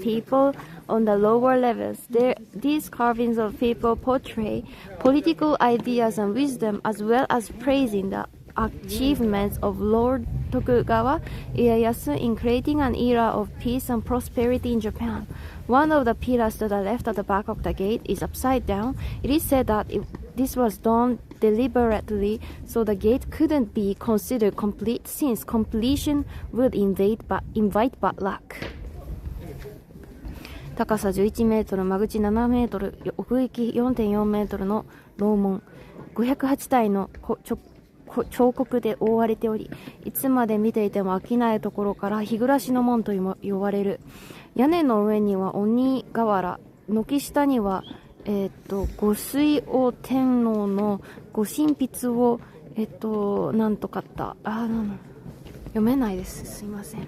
people on the lower levels. These carvings of people portray political ideas and wisdom, as well as praising the achievements of Lord Tokugawa Ieyasu in creating an era of peace and prosperity in Japan. One of the pillars to the left at the back of the gate is upside down. It is said that this was done deliberately so the gate couldn't be considered complete, since completion would invite bad luck. 高さ11メートル、間口7メートル、奥行き4.4メートルの楼門、508体の彫刻で覆われており、いつまで見ていても飽きないところから日暮らしの門と呼ばれる。屋根の上には鬼瓦、軒下には、御水王天皇の御神筆を、なんとかった。読めないです。すいません。